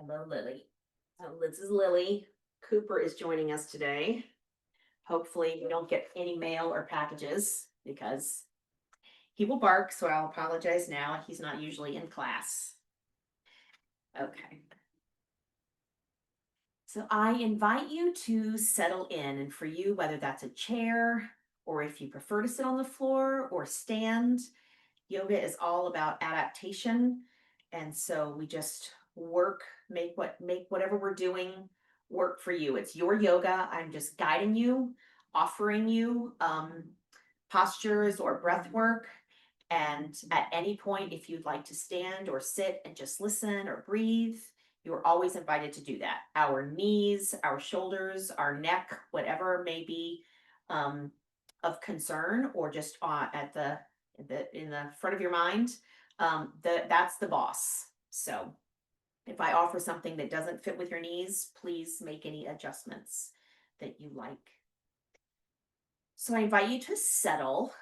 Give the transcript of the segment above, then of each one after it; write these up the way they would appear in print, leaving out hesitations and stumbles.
Hello, Lily. So this is Lily. Cooper is joining us today. Hopefully we don't get any mail or packages because he will bark, so I'll apologize now. He's not usually in class. Okay. So I invite you to settle in, and for you, whether that's a chair or if you prefer to sit on the floor or stand, yoga is all about adaptation. And so we just work, make whatever we're doing work for you. It's your yoga. I'm just guiding you, offering you postures or breath work. And at any point, if you'd like to stand or sit and just listen or breathe, you're always invited to do that. Our knees, our shoulders, our neck, whatever may be of concern, or just at in the front of your mind, that's the boss. So if I offer something that doesn't fit with your needs, please make any adjustments that you like. So I invite you to settle.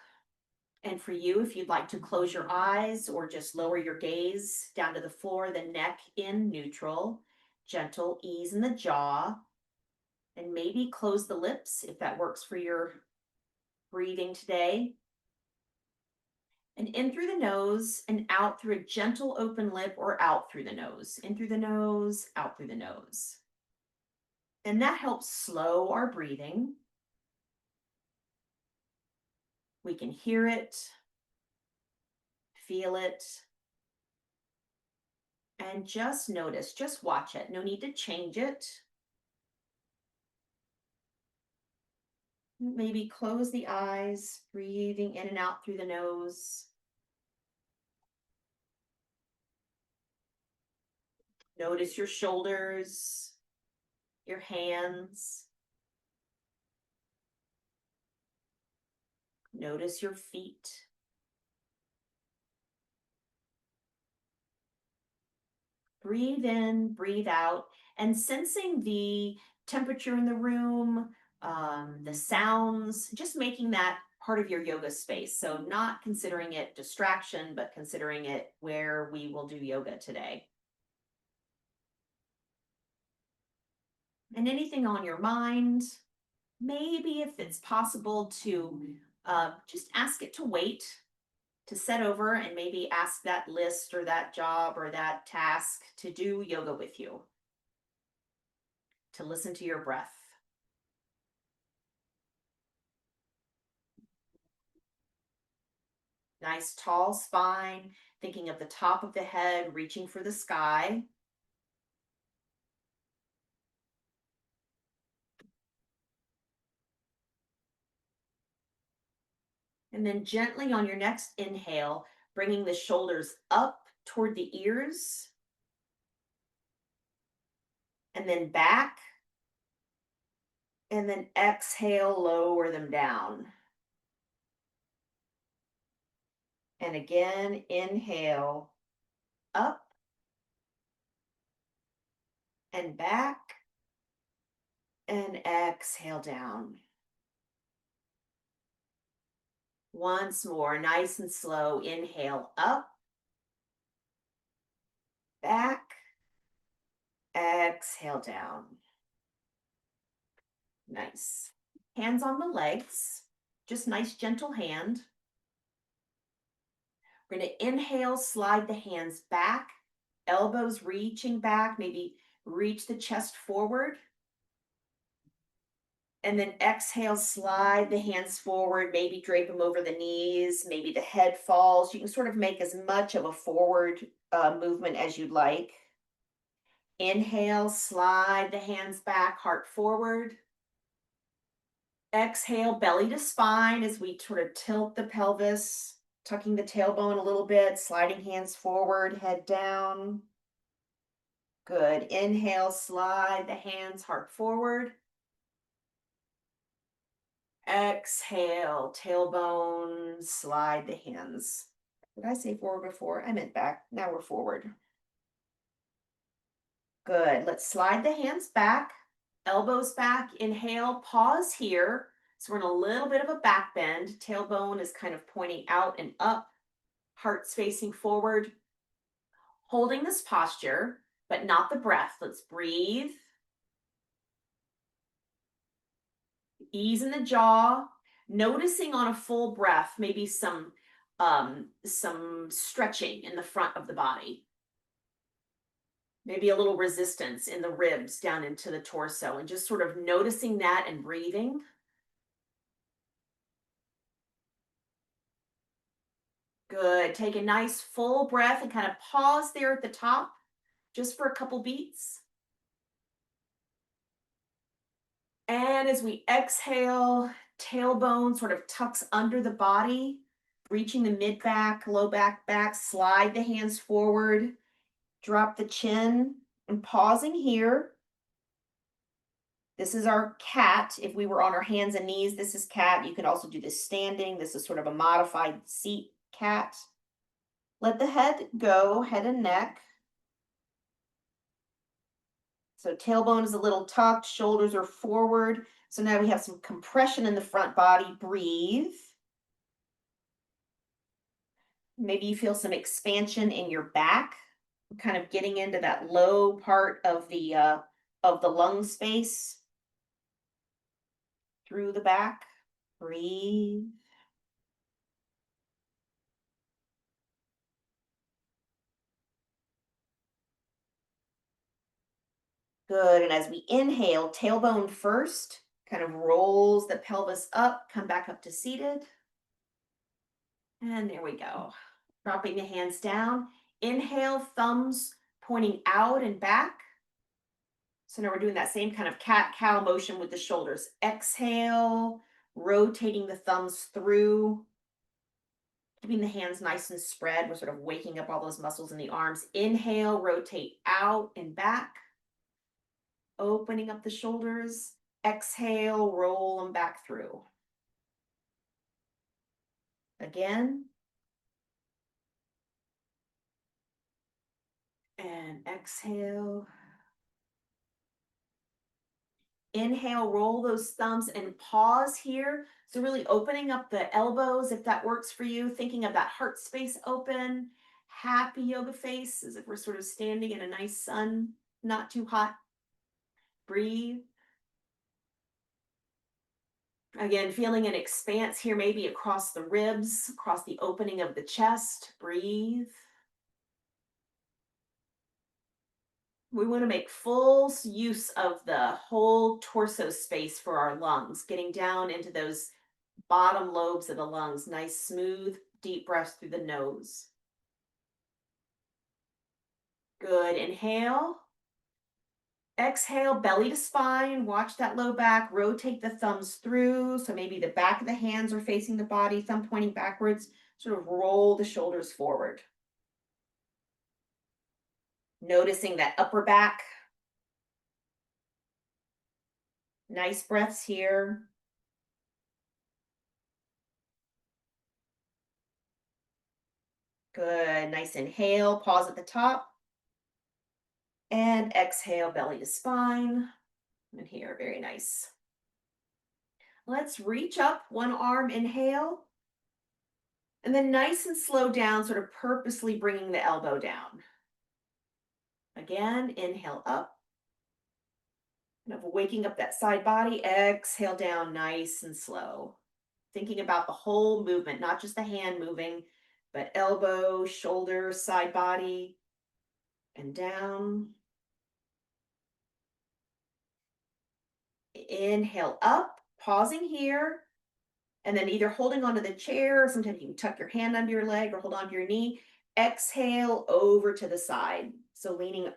And for you, if you'd like to close your eyes or just lower your gaze down to the floor, the neck in neutral, gentle ease in the jaw, and maybe close the lips if that works for your breathing today. And in through the nose and out through a gentle open lip, or out through the nose. In through the nose, out through the nose. And that helps slow our breathing. We can hear it, feel it, and just notice, just watch it. No need to change it. Maybe close the eyes, breathing in and out through the nose. Notice your shoulders, your hands. Notice your feet. Breathe in, breathe out, and sensing the temperature in the room, the sounds, just making that part of your yoga space. So not considering it distraction, but considering it where we will do yoga today. And anything on your mind, maybe if it's possible to just ask it to wait, to set over, and maybe ask that list or that job or that task to do yoga with you, to listen to your breath. Nice tall spine, thinking of the top of the head, reaching for the sky. And then gently on your next inhale, bringing the shoulders up toward the ears. And then back. And then exhale, lower them down. And again, inhale, up and back. And exhale down. Once more, nice and slow. Inhale up, back, exhale down. Nice. Hands on the legs, just nice gentle hand. We're going to inhale, slide the hands back, elbows reaching back, maybe reach the chest forward. And then exhale, slide the hands forward, maybe drape them over the knees, maybe the head falls. You can sort of make as much of a forward movement as you'd like. Inhale, slide the hands back, heart forward. Exhale, belly to spine as we sort of tilt the pelvis, tucking the tailbone a little bit, sliding hands forward, head down. Good. Inhale, slide the hands, heart forward. Exhale, tailbone, slide the hands. Did I say forward before? I meant back. Now we're forward. Good. Let's slide the hands back, elbows back. Inhale, pause here. So we're in a little bit of a back bend. Tailbone is kind of pointing out and up. Heart's facing forward. Holding this posture, but not the breath. Let's breathe. Ease in the jaw, noticing on a full breath, maybe some stretching in the front of the body. Maybe a little resistance in the ribs down into the torso, and just sort of noticing that and breathing. Good. Take a nice full breath and kind of pause there at the top just for a couple beats. And as we exhale, tailbone sort of tucks under the body, reaching the mid back, low back, slide the hands forward, drop the chin, and pausing here. This is our cat. If we were on our hands and knees, this is cat. You can also do this standing. This is sort of a modified seat cat. Let the head go, head and neck. So tailbone is a little tucked, shoulders are forward. So now we have some compression in the front body. Breathe. Maybe you feel some expansion in your back, kind of getting into that low part of the lung space through the back. Breathe. Good. And as we inhale, tailbone first, kind of rolls the pelvis up, come back up to seated. And there we go. Dropping the hands down. Inhale, thumbs pointing out and back. So now we're doing that same kind of cat-cow motion with the shoulders. Exhale, rotating the thumbs through, keeping the hands nice and spread. We're sort of waking up all those muscles in the arms. Inhale, rotate out and back, opening up the shoulders. Exhale, roll them back through. Again. And exhale. Inhale, roll those thumbs and pause here. So really opening up the elbows, if that works for you, thinking of that heart space open, happy yoga face, as if we're sort of standing in a nice sun, not too hot. Breathe. Again, feeling an expanse here, maybe across the ribs, across the opening of the chest. Breathe. We want to make full use of the whole torso space for our lungs, getting down into those bottom lobes of the lungs. Nice, smooth, deep breaths through the nose. Good. Inhale. Exhale, belly to spine. Watch that low back. Rotate the thumbs through. So maybe the back of the hands are facing the body, thumb pointing backwards. Sort of roll the shoulders forward. Noticing that upper back. Nice breaths here. Good. Nice inhale. Pause at the top. And exhale, belly to spine. And here, very nice. Let's reach up, one arm, inhale. And then nice and slow down, sort of purposely bringing the elbow down. Again, inhale up. Kind of waking up that side body. Exhale down, nice and slow. Thinking about the whole movement, not just the hand moving, but elbow, shoulder, side body, and down. Inhale up, pausing here, and then either holding onto the chair, or sometimes you can tuck your hand under your leg or hold onto your knee. Exhale over to the side. So leaning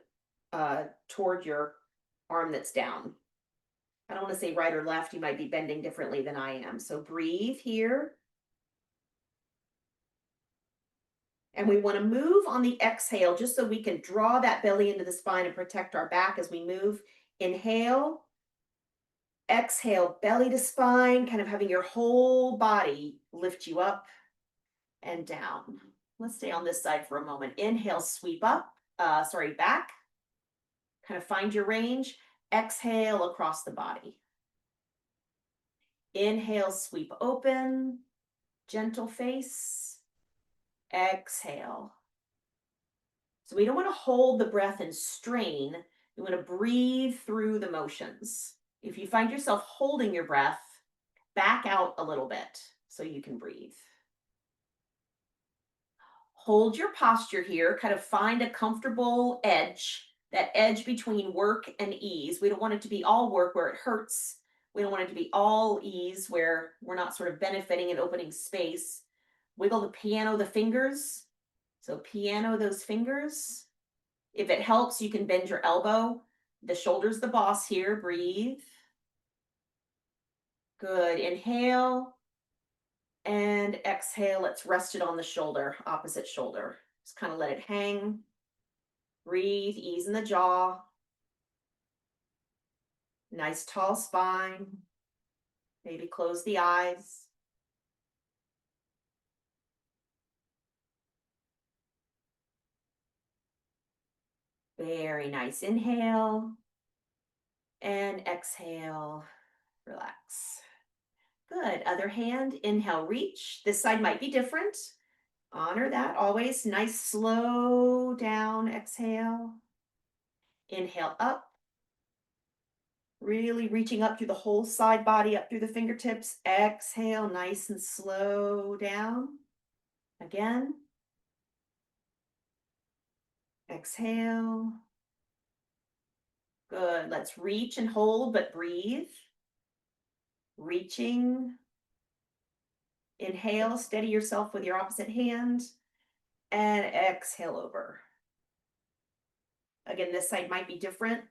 toward your arm that's down. I don't want to say right or left. You might be bending differently than I am. So breathe here. And we want to move on the exhale just so we can draw that belly into the spine and protect our back as we move. Inhale. Exhale, belly to spine, kind of having your whole body lift you up and down. Let's stay on this side for a moment. Inhale, sweep up, back. Kind of find your range. Exhale across the body. Inhale, sweep open, gentle face. Exhale. So we don't want to hold the breath and strain. We want to breathe through the motions. If you find yourself holding your breath, back out a little bit so you can breathe. Hold your posture here, kind of find a comfortable edge, that edge between work and ease. We don't want it to be all work where it hurts. We don't want it to be all ease where we're not sort of benefiting and opening space. Wiggle the fingers. So piano those fingers. If it helps, you can bend your elbow. The shoulder's the boss here. Breathe. Good. Inhale and exhale. Let's rest it on the shoulder, opposite shoulder. Just kind of let it hang. Breathe, ease in the jaw. Nice tall spine. Maybe close the eyes. Very nice. Inhale and exhale. Relax. Good. Other hand, inhale, reach. This side might be different. Honor that always. Nice, slow down exhale. Inhale up. Really reaching up through the whole side body, up through the fingertips. Exhale, nice and slow down. Again. Exhale. Good. Let's reach and hold, but breathe. Reaching. Inhale, steady yourself with your opposite hand. And exhale over. Again, this side might be different.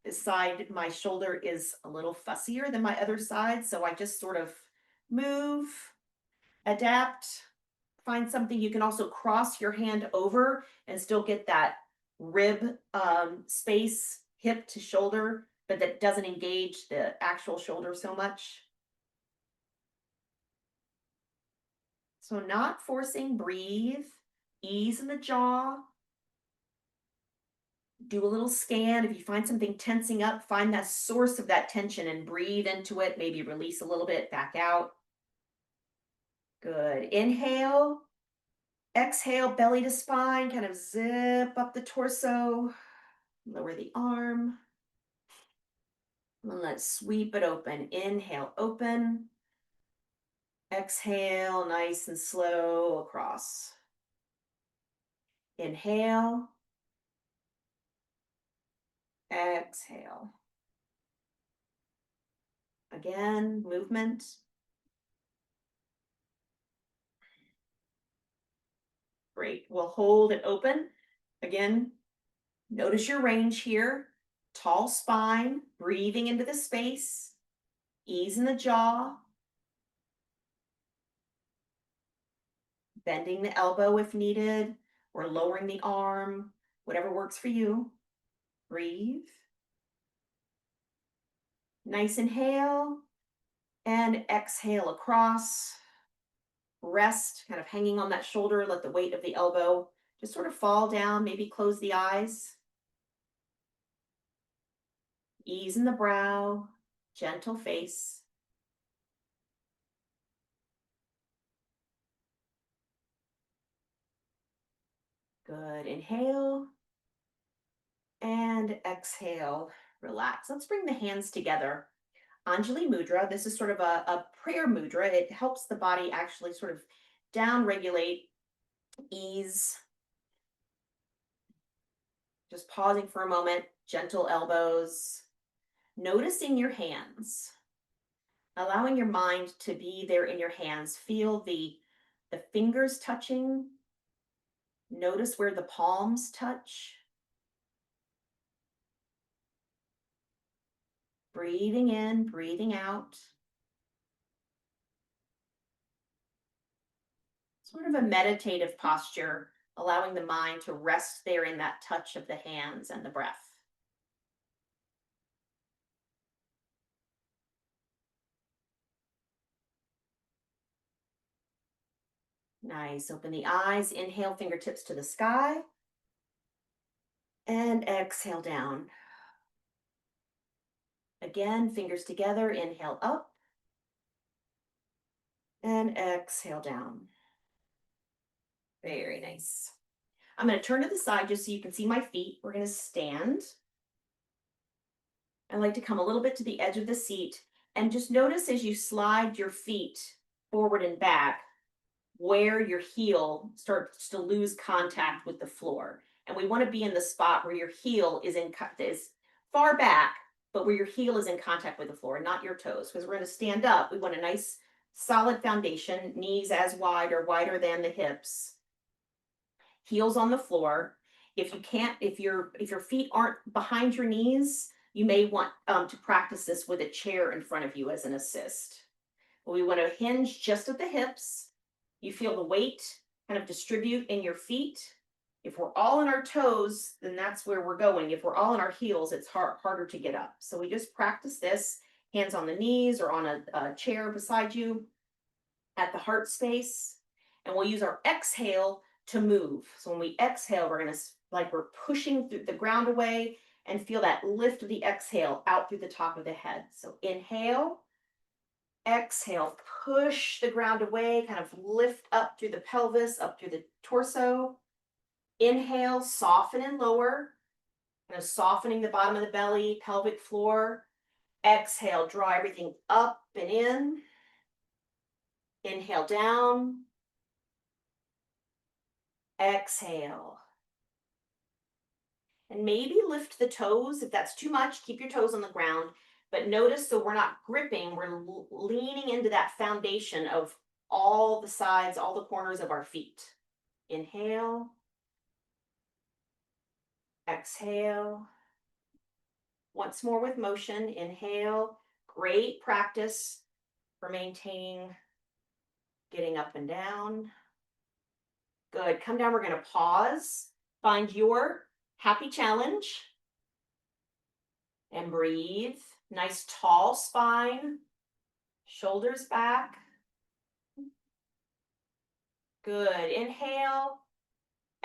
This side, my shoulder is a little fussier than my other side, so I just sort of move, adapt, find something. You can also cross your hand over and still get that rib space, hip to shoulder, but that doesn't engage the actual shoulder so much. So not forcing, breathe, ease in the jaw. Do a little scan. If you find something tensing up, find that source of that tension and breathe into it. Maybe release a little bit, back out. Good. Inhale. Exhale, belly to spine, kind of zip up the torso. Lower the arm. And let's sweep it open. Inhale, open. Exhale, nice and slow across. Inhale. Exhale. Again, movement. Great. We'll hold it open. Again, notice your range here. Tall spine, breathing into the space. Ease in the jaw. Bending the elbow if needed, or lowering the arm, whatever works for you. Breathe. Nice inhale and exhale across. Rest, kind of hanging on that shoulder. Let the weight of the elbow just sort of fall down. Maybe close the eyes. Ease in the brow, gentle face. Good. Inhale and exhale. Relax. Let's bring the hands together. Anjali Mudra. This is sort of a prayer mudra. It helps the body actually sort of down regulate, ease. Just pausing for a moment, gentle elbows, noticing your hands, allowing your mind to be there in your hands. Feel the fingers touching. Notice where the palms touch. Breathing in, breathing out. Sort of a meditative posture, allowing the mind to rest there in that touch of the hands and the breath. Nice. Open the eyes. Inhale, fingertips to the sky. And exhale down. Again, fingers together. Inhale up. And exhale down. Very nice. I'm going to turn to the side just so you can see my feet. We're going to stand. I like to come a little bit to the edge of the seat and just notice as you slide your feet forward and back where your heel starts to lose contact with the floor. And we want to be in the spot where your heel is far back, but where your heel is in contact with the floor, not your toes. Because we're going to stand up. We want a nice solid foundation, knees as wide or wider than the hips, heels on the floor. If you can't, if your feet aren't behind your knees, you may want to practice this with a chair in front of you as an assist. We want to hinge just at the hips. You feel the weight kind of distribute in your feet. If we're all in our toes, then that's where we're going. If we're all in our heels, it's harder to get up. So we just practice this, hands on the knees or on a chair beside you at the heart space. And we'll use our exhale to move. So when we exhale, we're going to, like we're pushing through the ground away, and feel that lift of the exhale out through the top of the head. So inhale, exhale, push the ground away, kind of lift up through the pelvis, up through the torso. Inhale, soften and lower, kind of softening the bottom of the belly, pelvic floor. Exhale, draw everything up and in. Inhale down. Exhale. And maybe lift the toes. If that's too much, keep your toes on the ground. But notice, so we're not gripping, we're leaning into that foundation of all the sides, all the corners of our feet. Inhale. Exhale. Once more with motion. Inhale. Great practice for maintaining getting up and down. Good. Come down. We're going to pause. Find your happy challenge. And breathe. Nice tall spine. Shoulders back. Good. Inhale.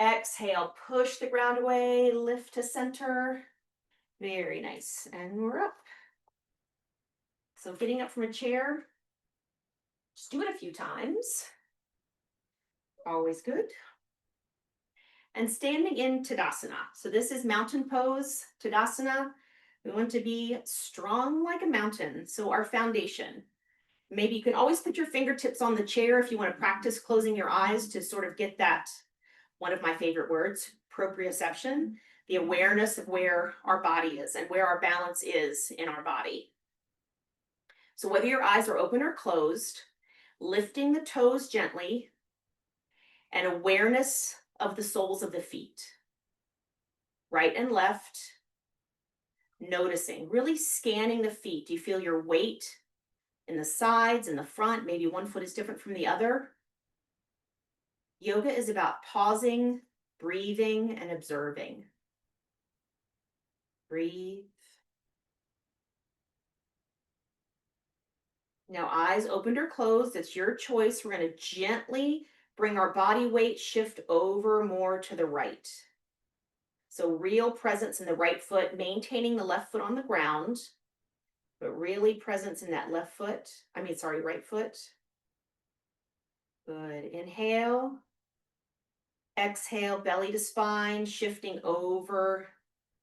Exhale. Push the ground away. Lift to center. Very nice. And we're up. So getting up from a chair. Just do it a few times. Always good. And standing in Tadasana. So this is mountain pose, Tadasana. We want to be strong like a mountain. So our foundation. Maybe you can always put your fingertips on the chair if you want to practice closing your eyes to sort of get that, one of my favorite words, proprioception, the awareness of where our body is and where our balance is in our body. So whether your eyes are open or closed, lifting the toes gently and awareness of the soles of the feet, right and left, noticing, really scanning the feet. Do you feel your weight in the sides, in the front? Maybe one foot is different from the other. Yoga is about pausing, breathing, and observing. Breathe. Now, eyes opened or closed, it's your choice. We're going to gently bring our body weight shift over more to the right. So real presence in the right foot, maintaining the left foot on the ground, but really presence in that right foot. Good. Inhale. Exhale, belly to spine, shifting over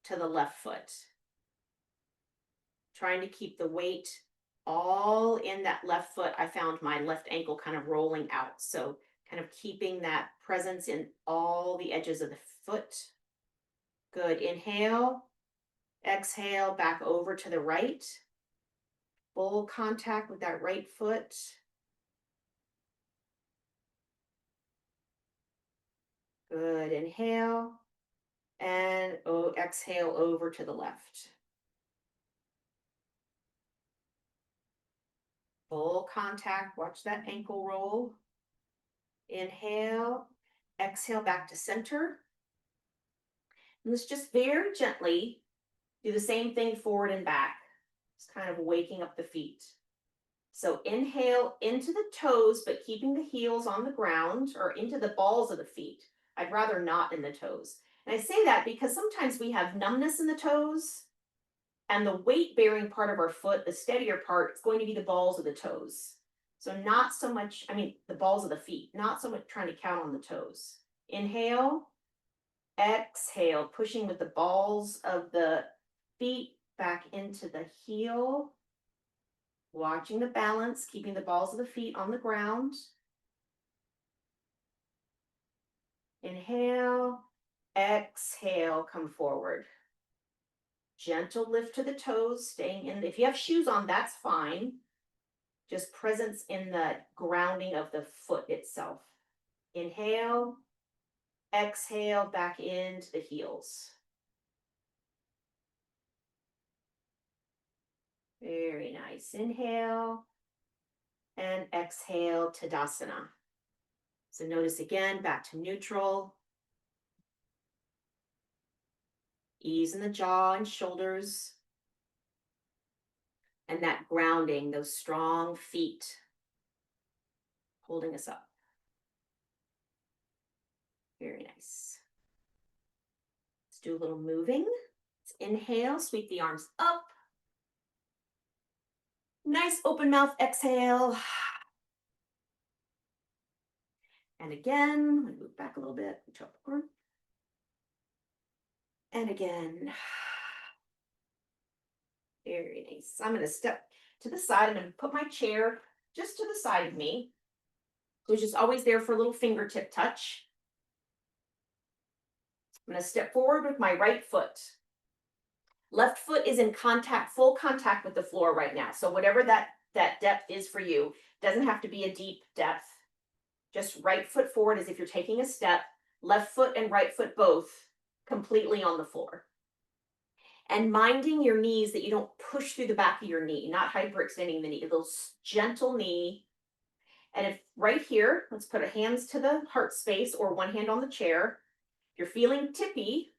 to the left foot. Trying to keep the weight all in that left foot. I found my left ankle kind of rolling out. So kind of keeping that presence in all the edges of the foot. Good. Inhale. Exhale, back over to the right. Full contact with that right foot. Good. Inhale. And exhale over to the left. Full contact. Watch that ankle roll. Inhale. Exhale back to center. And let's just very gently do the same thing forward and back. Just kind of waking up the feet. So inhale into the toes, but keeping the heels on the ground, or into the balls of the feet. I'd rather not in the toes. And I say that because sometimes we have numbness in the toes, and the weight-bearing part of our foot, the steadier part, is going to be the balls of the toes. So not so much, the balls of the feet, not so much trying to count on the toes. Inhale. Exhale, pushing with the balls of the feet back into the heel. Watching the balance, keeping the balls of the feet on the ground. Inhale, exhale, come forward. Gentle lift to the toes, staying in. If you have shoes on, that's fine. Just presence in the grounding of the foot itself. Inhale, exhale, back into the heels. Very nice. Inhale and exhale, Tadasana. So notice again, back to neutral. Ease in the jaw and shoulders. And that grounding, those strong feet holding us up. Very nice. Let's do a little moving. Let's inhale, sweep the arms up. Nice open mouth exhale. And again, I'm going to move back a little bit. And again. Very nice. I'm going to step to the side. I'm going to put my chair just to the side of me. So it's just always there for a little fingertip touch. I'm going to step forward with my right foot. Left foot is in contact, full contact with the floor right now. So whatever that depth is for you, doesn't have to be a deep depth. Just right foot forward as if you're taking a step. Left foot and right foot both completely on the floor. And minding your knees that you don't push through the back of your knee, not hyperextending the knee, a little gentle knee. And if right here, let's put our hands to the heart space or one hand on the chair. If you're feeling tippy,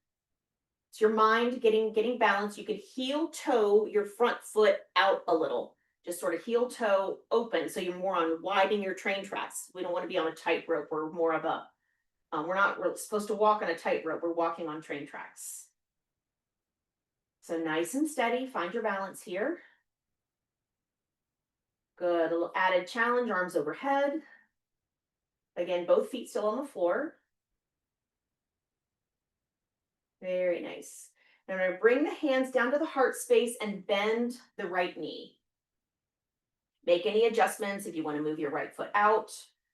it's your mind getting balanced. You can heel toe your front foot out a little. Just sort of heel toe open. So you're more on widening your train tracks. We don't want to be on a tightrope. We're more of a, we're supposed to walk on a tightrope. We're walking on train tracks. So nice and steady, find your balance here. Good, a little added challenge, arms overhead. Again, both feet still on the floor. Very nice. Now I'm going to bring the hands down to the heart space and bend the right knee. Make any adjustments if you want to move your right foot out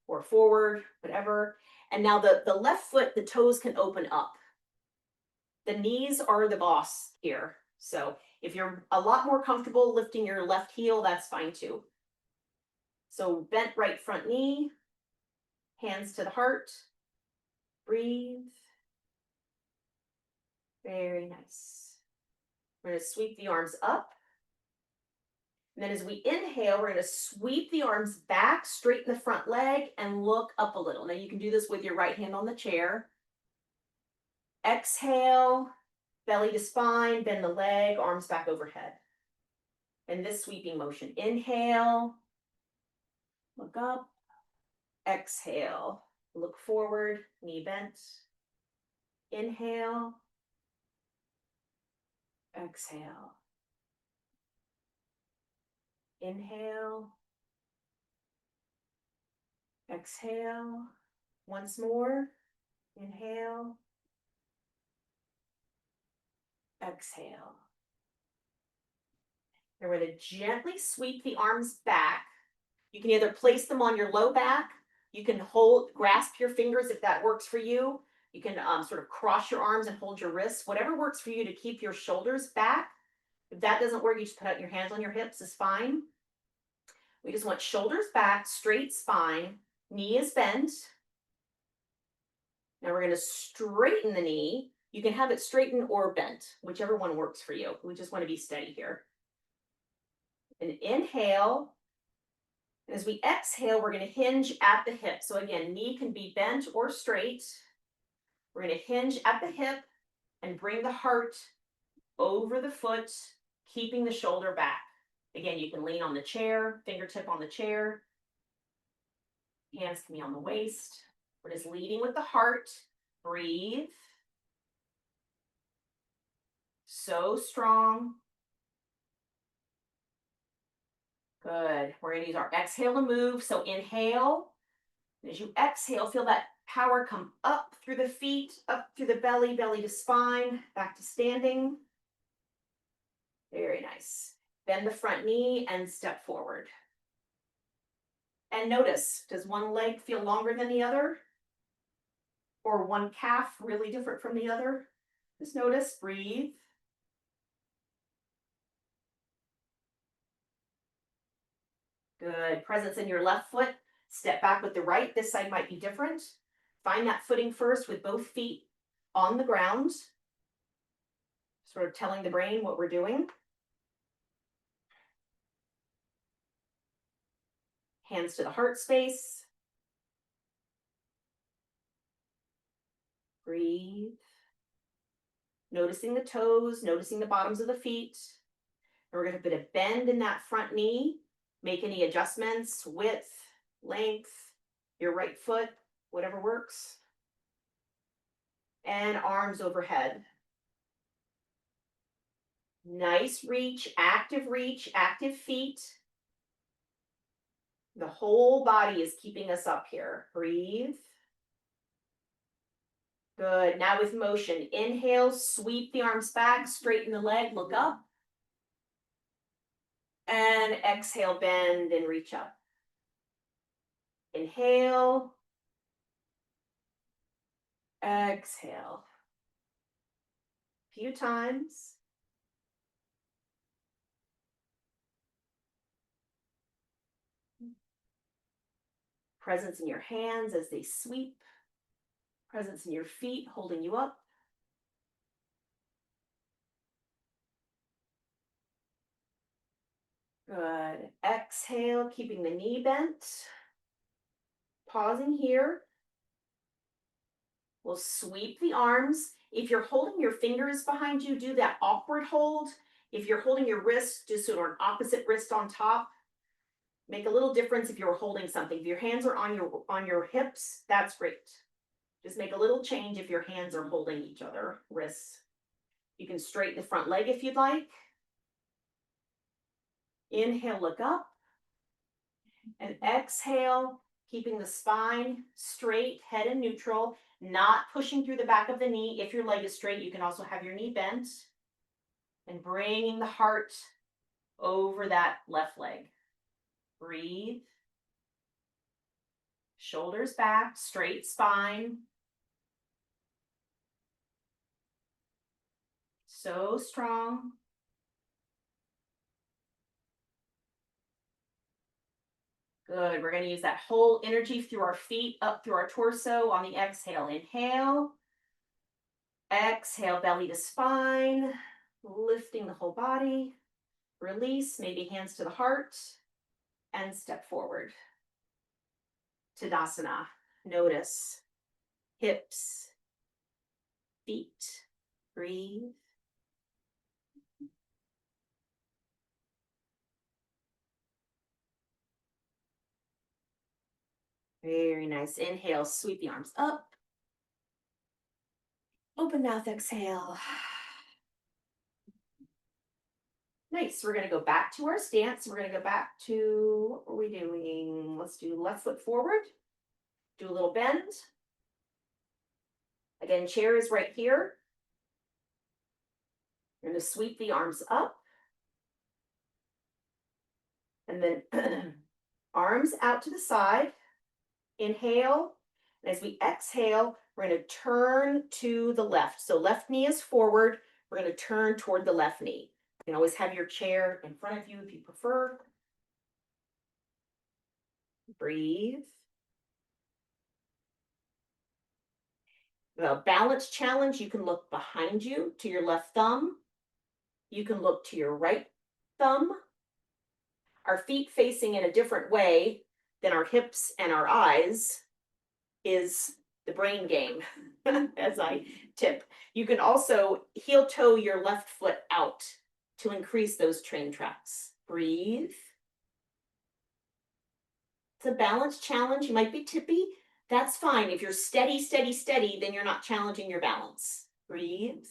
or forward, whatever. And now the left foot, the toes can open up. The knees are the boss here. So if you're a lot more comfortable lifting your left heel, that's fine too. So bent right front knee, hands to the heart, breathe. Very nice. We're going to sweep the arms up. And then as we inhale, we're going to sweep the arms back, straighten the front leg, and look up a little. Now you can do this with your right hand on the chair. Exhale, belly to spine, bend the leg, arms back overhead. And this sweeping motion. Inhale, look up. Exhale, look forward, knee bent. Inhale. Exhale. Inhale. Exhale. Once more. Inhale. Exhale. And we're going to gently sweep the arms back. You can either place them on your low back. You can grasp your fingers if that works for you. You can sort of cross your arms and hold your wrists. Whatever works for you to keep your shoulders back. If that doesn't work, you just put out your hands on your hips is fine. We just want shoulders back, straight spine, knee is bent. Now we're going to straighten the knee. You can have it straightened or bent, whichever one works for you. We just want to be steady here. And inhale. As we exhale, we're going to hinge at the hip. So again, knee can be bent or straight. We're going to hinge at the hip and bring the heart over the foot, keeping the shoulder back. Again, you can lean on the chair, fingertip on the chair. Hands can be on the waist. We're just leading with the heart. Breathe. So strong. Good. We're going to use our exhale to move. So inhale. As you exhale, feel that Power, come up through the feet, up through the belly, belly to spine, back to standing. Very nice. Bend the front knee and step forward. And notice, does one leg feel longer than the other? Or one calf really different from the other? Just notice, breathe. Good. Presence in your left foot. Step back with the right. This side might be different. Find that footing first with both feet on the ground. Sort of telling the brain what we're doing. Hands to the heart space. Breathe. Noticing the toes, noticing the bottoms of the feet. And we're going to put a bend in that front knee. Make any adjustments, width, length, your right foot, whatever works. And arms overhead. Nice reach, active feet. The whole body is keeping us up here. Breathe. Good. Now with motion, inhale, sweep the arms back, straighten the leg, look up. And exhale, bend and reach up. Inhale. Exhale. A few times. Presence in your hands as they sweep. Presence in your feet holding you up. Good. Exhale, keeping the knee bent. Pausing here. We'll sweep the arms. If you're holding your fingers behind you, do that awkward hold. If you're holding your wrist, just sort of an opposite wrist on top. Make a little difference if you're holding something. If your hands are on your hips, that's great. Just make a little change if your hands are holding each other, wrists. You can straighten the front leg if you'd like. Inhale, look up. And exhale, keeping the spine straight, head in neutral, not pushing through the back of the knee. If your leg is straight, you can also have your knee bent. And bringing the heart over that left leg. Breathe. Shoulders back, straight spine. So strong. Good. We're going to use that whole energy through our feet, up through our torso on the exhale. Inhale. Exhale, belly to spine. Lifting the whole body. Release, maybe hands to the heart. And step forward. Tadasana. Notice hips, feet. Breathe. Very nice. Inhale, sweep the arms up. Open mouth, exhale. Nice. We're going to go back to our stance. We're going to go back to, what are we doing? Let's do left foot forward. Do a little bend. Again, chair is right here. We're going to sweep the arms up. And then arms out to the side. Inhale. And as we exhale, we're going to turn to the left. So left knee is forward. We're going to turn toward the left knee. You can always have your chair in front of you if you prefer. Breathe. The balance challenge, you can look behind you to your left thumb. You can look to your right thumb. Our feet facing in a different way than our hips and our eyes is the brain game, as I tip. You can also heel toe your left foot out to increase those train tracks. Breathe. It's a balance challenge. You might be tippy. That's fine. If you're steady, steady, steady, then you're not challenging your balance. Breathe.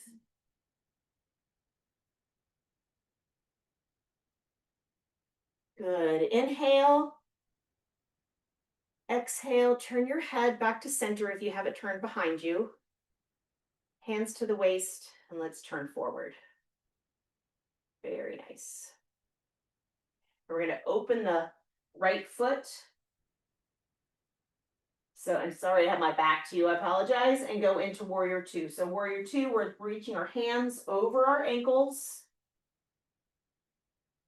Good. Inhale. Exhale, turn your head back to center if you have it turned behind you. Hands to the waist, and let's turn forward. Very nice. We're going to open the right foot. So I'm sorry I have my back to you, I apologize, and go into warrior two. So warrior two, we're reaching our hands over our ankles.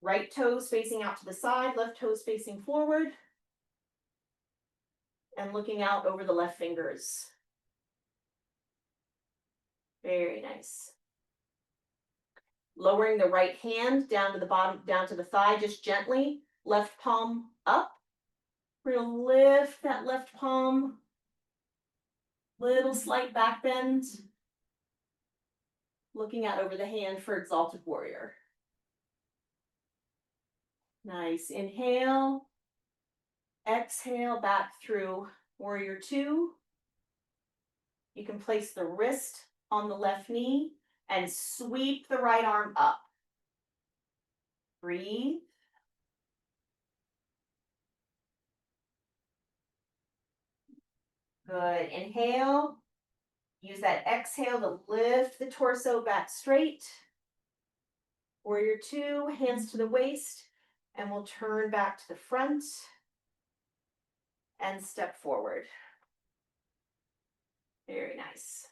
Right toes facing out to the side, left toes facing forward. And looking out over the left fingers. Very nice. Lowering the right hand down to the bottom, down to the thigh, just gently. Left palm up. We're going to lift that left palm. Little slight back bend. Looking out over the hand for exalted warrior. Nice. Inhale. Exhale back through warrior two. You can place the wrist on the left knee and sweep the right arm up. Breathe. Good. Inhale. Use that exhale to lift the torso back straight. Warrior two, hands to the waist, and we'll turn back to the front and step forward. Very nice.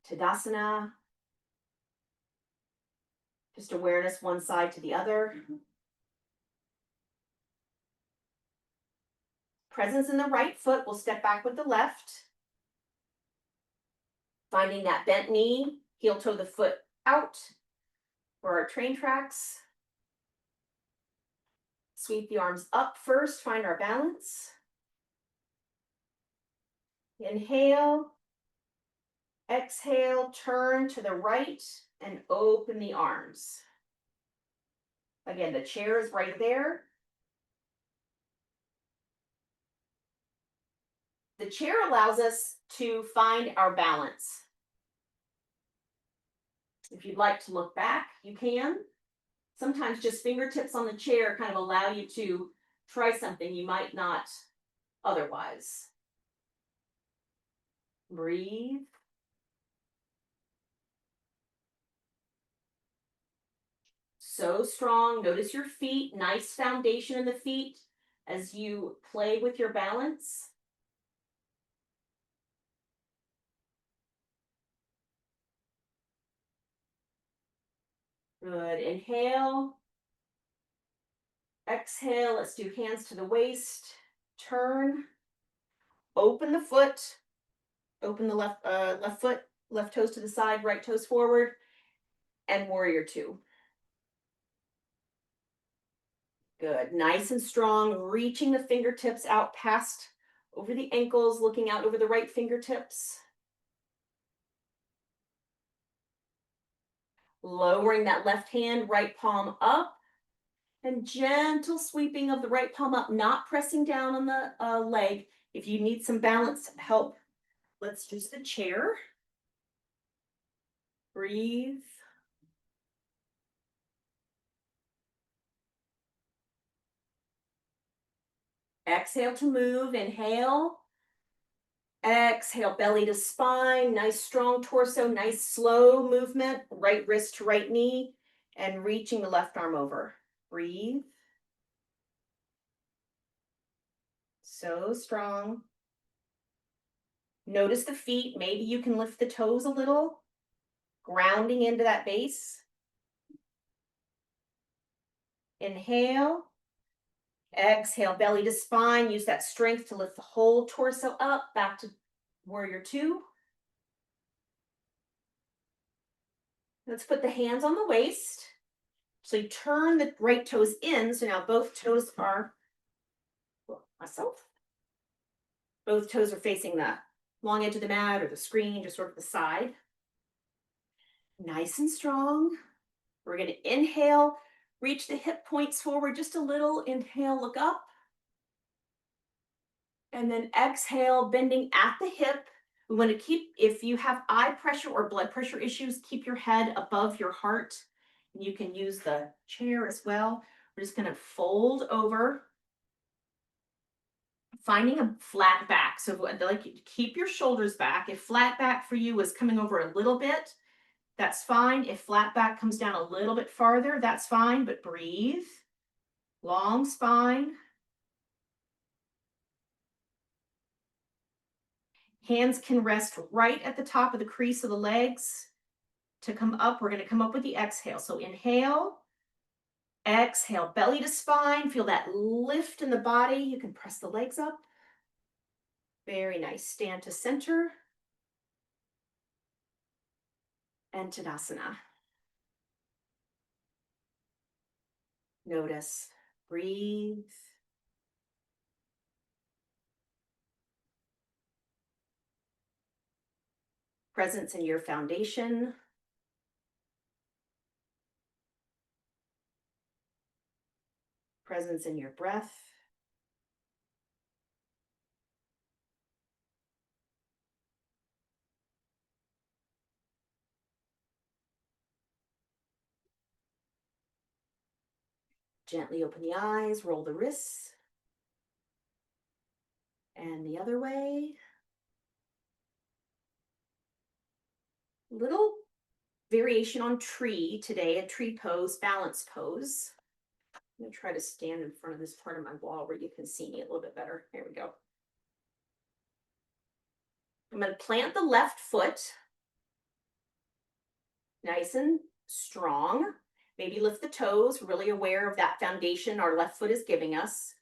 Tadasana. Just awareness one side to the other. Presence in the right foot, we'll step back with the left. Finding that bent knee, heel toe the foot out for our train tracks. Sweep the arms up first, find our balance. Inhale. Exhale, turn to the right and open the arms. Again, the chair is right there. The chair allows us to find our balance. If you'd like to look back, you can. Sometimes just fingertips on the chair kind of allow you to try something you might not otherwise. Breathe. So strong. Notice your feet. Nice foundation in the feet as you play with your balance. Good. Inhale. Exhale. Let's do hands to the waist. Turn. Open the foot. Open the left foot. Left toes to the side. Right toes forward. And warrior two. Good. Nice and strong. Reaching the fingertips out past over the ankles. Looking out over the right fingertips. Lowering that left hand. Right palm up. And gentle sweeping of the right palm up, not pressing down on the leg. If you need some balance help, let's use the chair. Breathe. Exhale to move. Inhale. Exhale, belly to spine. Nice strong torso, nice slow movement. Right wrist to right knee and reaching the left arm over. Breathe. So strong. Notice the feet. Maybe you can lift the toes a little, grounding into that base. Inhale. Exhale, belly to spine. Use that strength to lift the whole torso up. Back to warrior two. Let's put the hands on the waist. So you turn the right toes in. So now both toes are, both toes are facing the long edge of the mat or the screen, just sort of the side. Nice and strong. We're going to inhale, reach the hip points forward just a little. Inhale, look up. And then exhale, bending at the hip. We want to keep, if you have eye pressure or blood pressure issues, keep your head above your heart. You can use the chair as well. We're just going to fold over. Finding a flat back. So like, keep your shoulders back. If flat back for you is coming over a little bit, that's fine. If flat back comes down a little bit farther, that's fine, but breathe. Long spine. Hands can rest right at the top of the crease of the legs. To come up, we're going to come up with the exhale. So inhale, exhale, belly to spine. Feel that lift in the body. You can press the legs up. Very nice. Stand to center. And Tadasana. Notice. Breathe. Presence in your foundation. Presence in your breath. Gently open the eyes, roll the wrists. And the other way. Little variation on tree today, a tree pose, balance pose. I'm going to try to stand in front of this part of my wall where you can see me a little bit better. Here we go. I'm going to plant the left foot nice and strong. Maybe lift the toes, really aware of that foundation our left foot is giving us.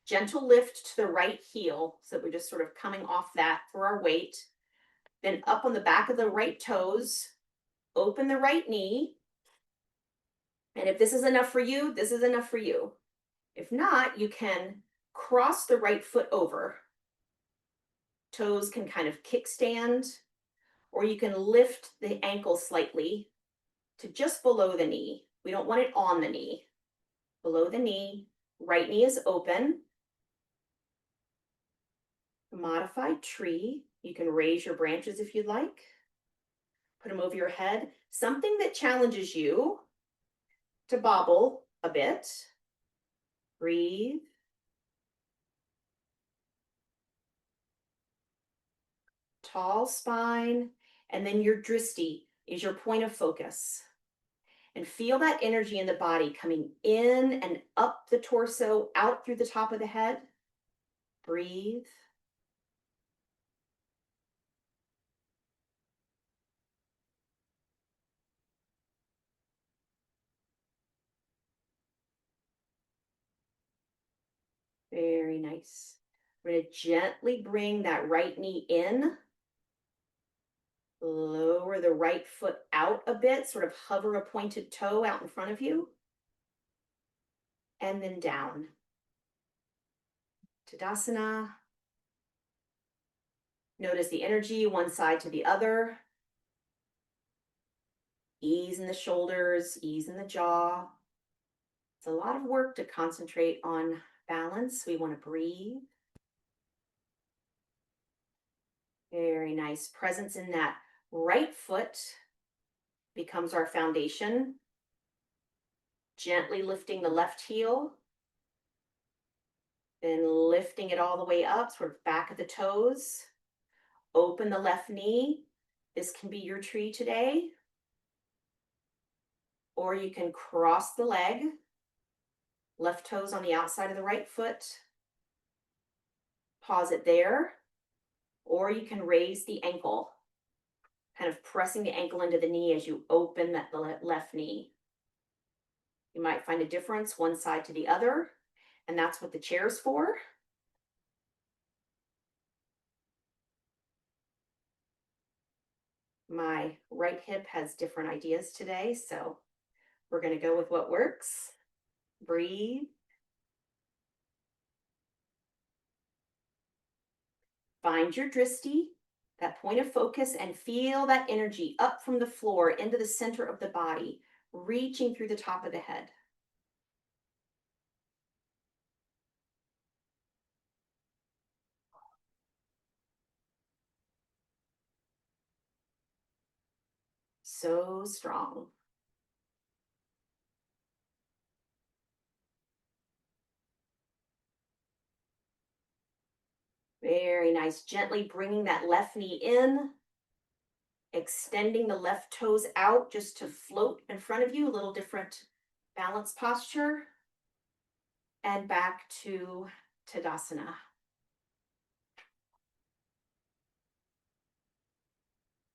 Gentle lift to the right heel, so that we're just sort of coming off that for our weight. Then up on the back of the right toes, open the right knee. And if this is enough for you, this is enough for you. If not, you can cross the right foot over. Toes can kind of kickstand, or you can lift the ankle slightly to just below the knee. We don't want it on the knee. Below the knee, right knee is open. Modified tree. You can raise your branches if you'd like. Put them over your head. Something that challenges you to bobble a bit. Breathe. Tall spine. And then your drishti is your point of focus. And feel that energy in the body coming in and up the torso, out through the top of the head. Breathe. Very nice. We're going to gently bring that right knee in. Lower the right foot out a bit, sort of hover a pointed toe out in front of you. And then down. Tadasana. Notice the energy one side to the other. Ease in the shoulders, ease in the jaw. It's a lot of work to concentrate on balance. We want to breathe. Very nice. Presence in that right foot becomes our foundation. Gently lifting the left heel. Then lifting it all the way up, sort of back of the toes. Open the left knee. This can be your tree today. Or you can cross the leg. Left toes on the outside of the right foot. Pause it there. Or you can raise the ankle, kind of pressing the ankle into the knee as you open that left knee. You might find a difference one side to the other, and that's what the chair's for. My right hip has different ideas today, so we're going to go with what works. Breathe. Find your drishti, that point of focus, and feel that energy up from the floor into the center of the body, reaching through the top of the head. So strong. Very nice. Gently bringing that left knee in, extending the left toes out just to float in front of you, a little different balance posture. And back to Tadasana.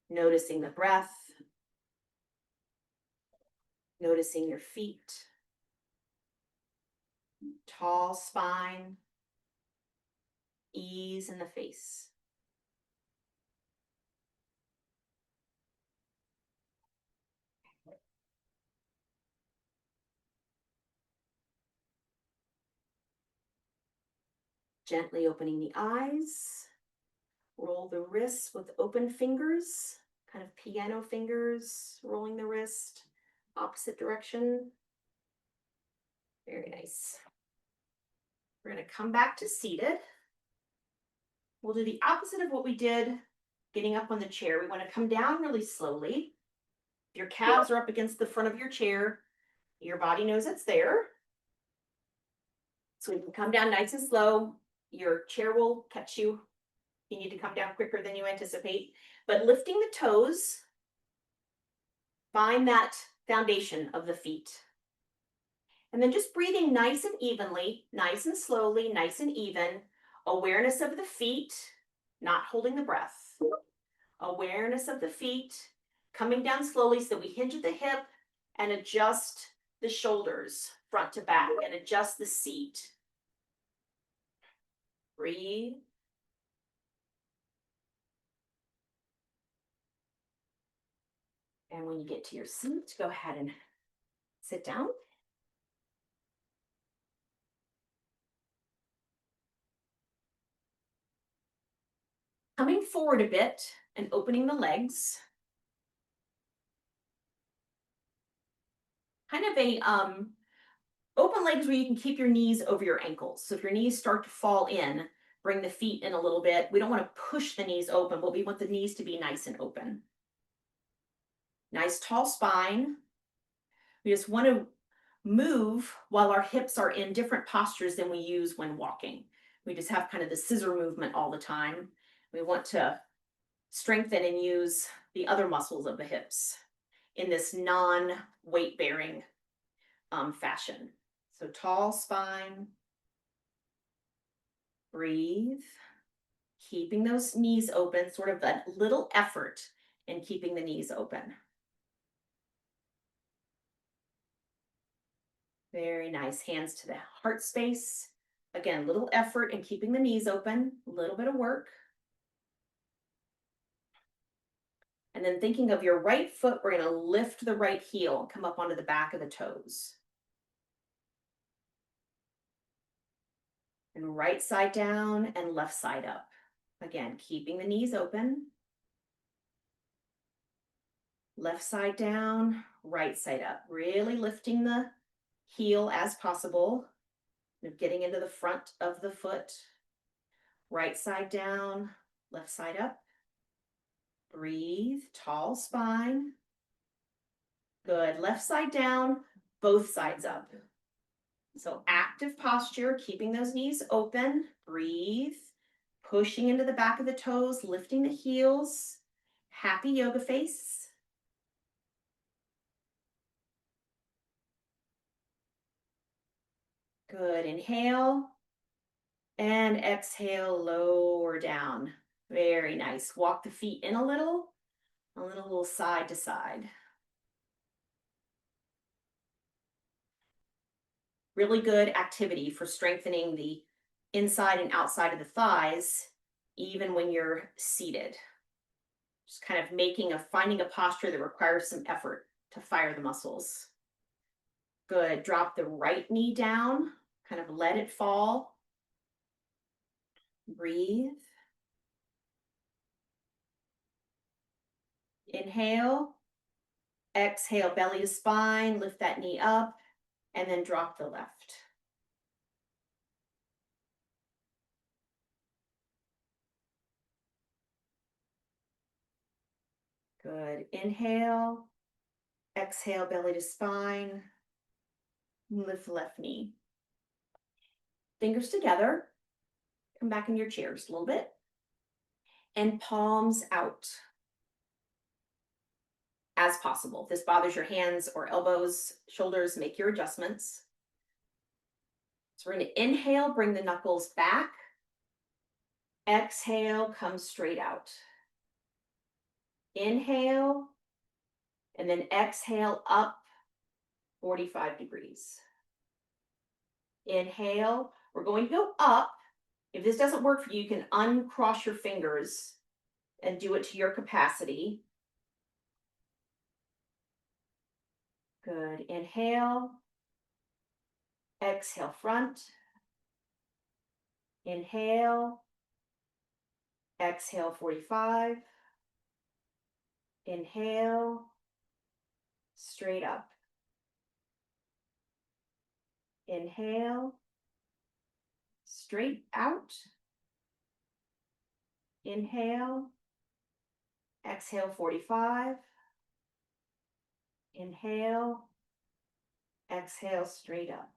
Noticing the breath, noticing your feet, tall spine, ease in the face. Gently opening the eyes, roll the wrists with open fingers, kind of piano fingers, rolling the wrist, opposite direction. Very nice. We're going to come back to seated. We'll do the opposite of what we did getting up on the chair. We want to come down really slowly. Your calves are up against the front of your chair. Your body knows it's there. So we can come down nice and slow. Your chair will catch you. You need to come down quicker than you anticipate. But lifting the toes, find that foundation of the feet. And then just breathing nice and evenly, nice and slowly, nice and even. Awareness of the feet, not holding the breath. Awareness of the feet, coming down slowly so that we hinge at the hip and adjust the shoulders front to back and adjust the seat. Breathe. And when you get to your seat, go ahead and sit down. Coming forward a bit and opening the legs. Kind of a open legs where you can keep your knees over your ankles. So if your knees start to fall in, bring the feet in a little bit. We don't want to push the knees open, but we want the knees to be nice and open. Nice tall spine. We just want to move while our hips are in different postures than we use when walking. We just have kind of the scissor movement all the time. We want to strengthen and use the other muscles of the hips in this non-weight bearing fashion. So tall spine, breathe, keeping those knees open, sort of that little effort in keeping the knees open. Very nice. Hands to the heart space. Again, little effort in keeping the knees open, a little bit of work. And then thinking of your right foot, we're going to lift the right heel and come up onto the back of the toes. And right side down and left side up. Again, keeping the knees open. Left side down, right side up. Really lifting the heel as possible. Getting into the front of the foot. Right side down, left side up. Breathe, tall spine. Good. Left side down, both sides up. So active posture, keeping those knees open. Breathe. Pushing into the back of the toes, lifting the heels. Happy yoga face. Good. Inhale. And exhale, lower down. Very nice. Walk the feet in a little side to side. Really good activity for strengthening the inside and outside of the thighs, even when you're seated. Just kind of finding a posture that requires some effort to fire the muscles. Good. Drop the right knee down, kind of let it fall. Breathe. Inhale. Exhale, belly to spine, lift that knee up, and then drop the left. Good. Inhale. Exhale, belly to spine. Lift the left knee. Fingers together. Come back in your chair just a little bit. And palms out as possible. If this bothers your hands or elbows, shoulders, make your adjustments. So we're going to inhale, bring the knuckles back. Exhale, come straight out. Inhale, and then exhale up 45 degrees. Inhale, we're going to go up. If this doesn't work for you, you can uncross your fingers and do it to your capacity. Good. Inhale. Exhale, front. Inhale. Exhale, 45. Inhale. Straight up. Inhale. Straight out. Inhale. Exhale, 45. Inhale. Exhale, straight up.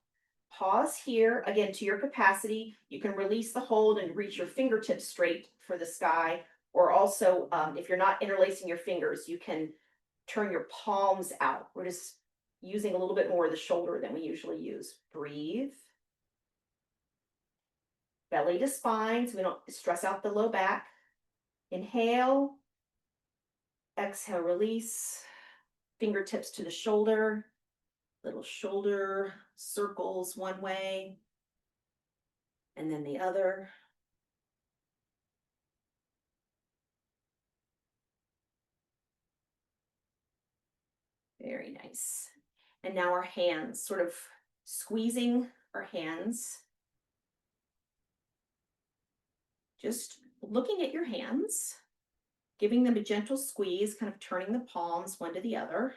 Pause here, again, to your capacity. You can release the hold and reach your fingertips straight for the sky. Or also, if you're not interlacing your fingers, you can turn your palms out. We're just using a little bit more of the shoulder than we usually use. Breathe. Belly to spine, so we don't stress out the low back. Inhale. Exhale, release. Fingertips to the shoulder. Little shoulder circles one way. And then the other. Very nice. And now our hands, sort of squeezing our hands. Just looking at your hands, giving them a gentle squeeze, kind of turning the palms one to the other.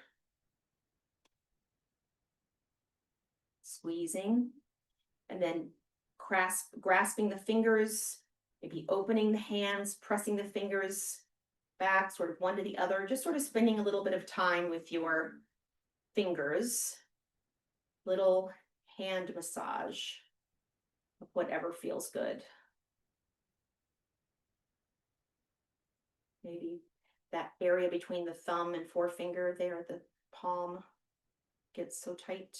Squeezing, and then grasping the fingers, maybe opening the hands, pressing the fingers back, sort of one to the other, just sort of spending a little bit of time with your fingers. Little hand massage of whatever feels good. Maybe that area between the thumb and forefinger there, the palm gets so tight.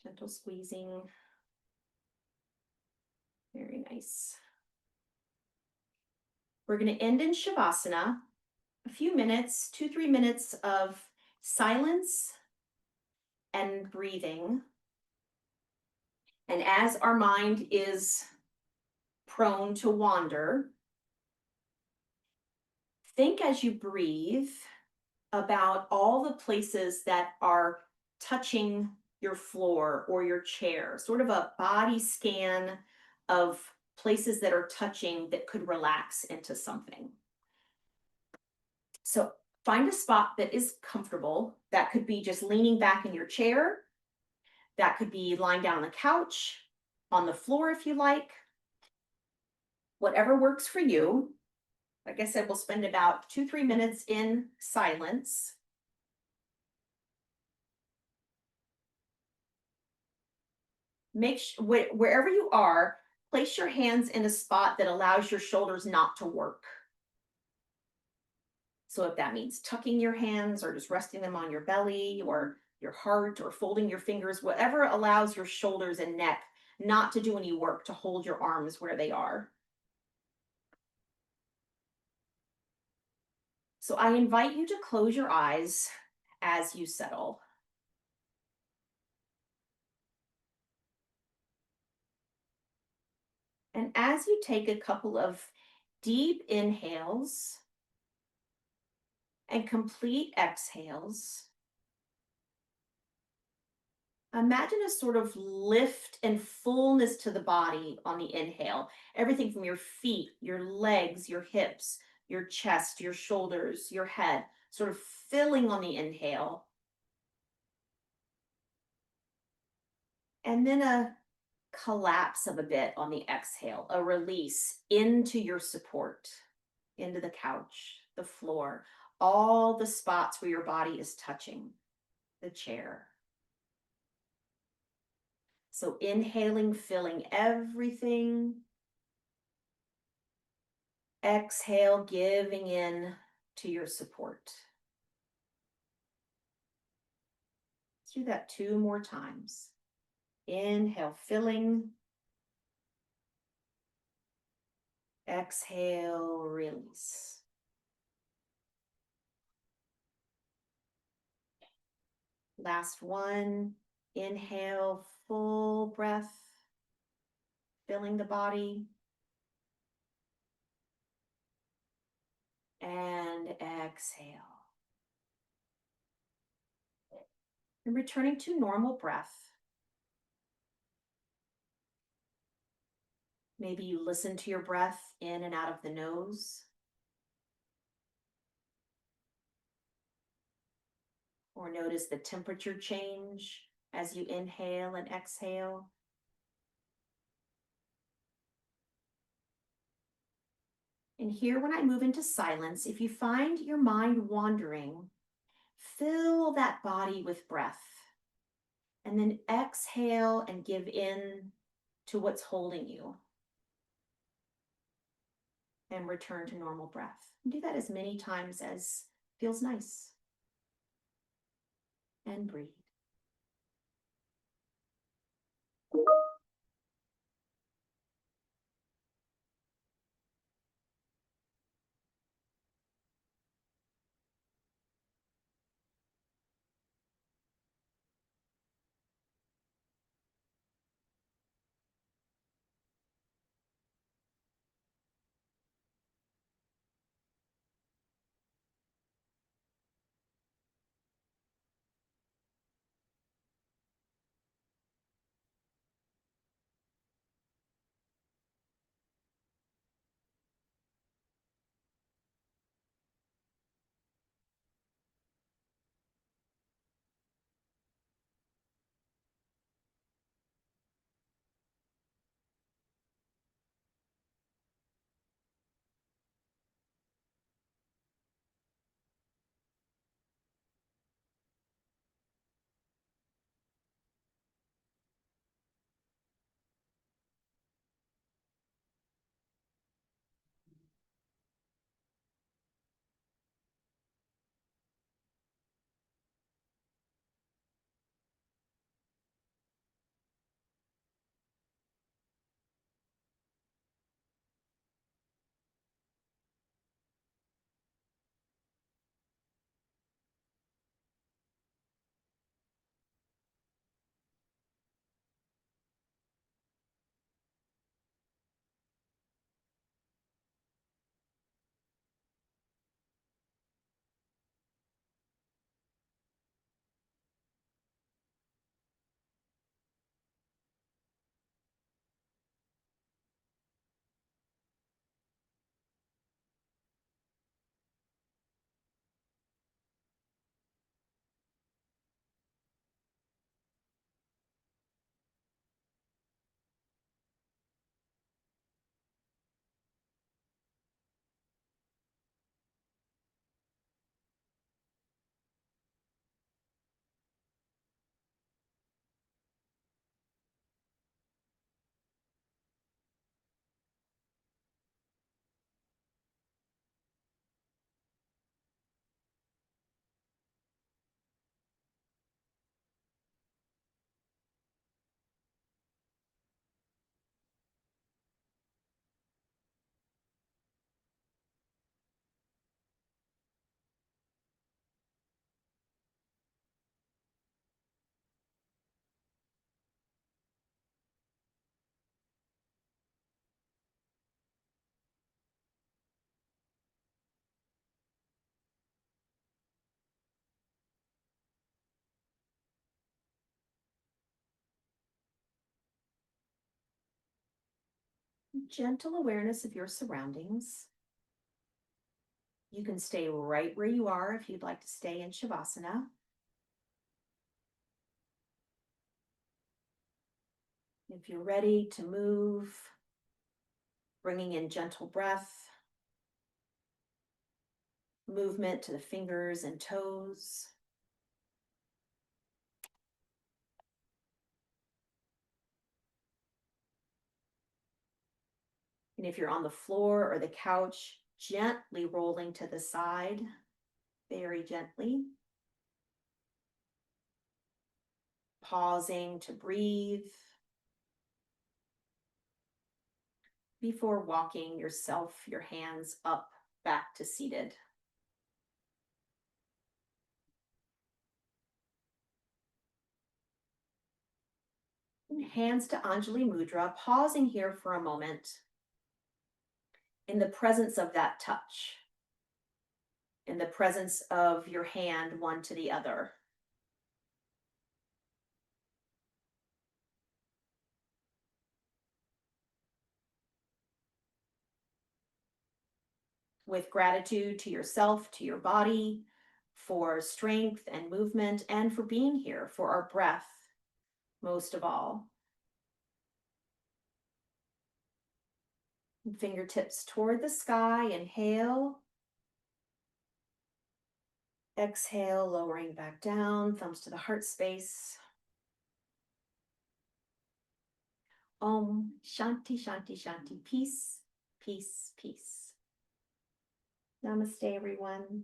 Gentle squeezing. Very nice. We're going to end in Shavasana. A few minutes, 2-3 minutes of silence and breathing. And as our mind is prone to wander, think as you breathe about all the places that are touching your floor or your chair, sort of a body scan of places that are touching that could relax into something. So find a spot that is comfortable. That could be just leaning back in your chair. That could be lying down on the couch, on the floor if you like. Whatever works for you. Like I said, we'll spend about 2-3 minutes in silence. Wherever you are, place your hands in a spot that allows your shoulders not to work. So if that means tucking your hands or just resting them on your belly or your heart or folding your fingers, whatever allows your shoulders and neck not to do any work, to hold your arms where they are. So I invite you to close your eyes as you settle. And as you take a couple of deep inhales and complete exhales, imagine a sort of lift and fullness to the body on the inhale. Everything from your feet, your legs, your hips, your chest, your shoulders, your head, sort of filling on the inhale. And then a collapse of a bit on the exhale, a release into your support, into the couch, the floor, all the spots where your body is touching, the chair. So inhaling, filling everything. Exhale, giving in to your support. Let's do that 2 more times. Inhale, filling. Exhale, release. Last one. Inhale, full breath, filling the body. And exhale. And returning to normal breath. Maybe you listen to your breath in and out of the nose. Or notice the temperature change as you inhale and exhale. And here, when I move into silence, if you find your mind wandering, fill that body with breath. And then exhale and give in to what's holding you. And return to normal breath. And do that as many times as feels nice. And breathe. Gentle awareness of your surroundings. You can stay right where you are if you'd like to stay in Shavasana. If you're ready to move, bringing in gentle breath, movement to the fingers and toes. And if you're on the floor or the couch, gently rolling to the side, very gently. Pausing to breathe before walking yourself, your hands up, back to seated. Hands to Anjali Mudra, pausing here for a moment in the presence of that touch, in the presence of your hand one to the other. With gratitude to yourself, to your body, for strength and movement, and for being here, for our breath, most of all. Fingertips toward the sky, inhale. Exhale, lowering back down, thumbs to the heart space. Om Shanti, Shanti, Shanti. Peace, peace, peace. Namaste, everyone.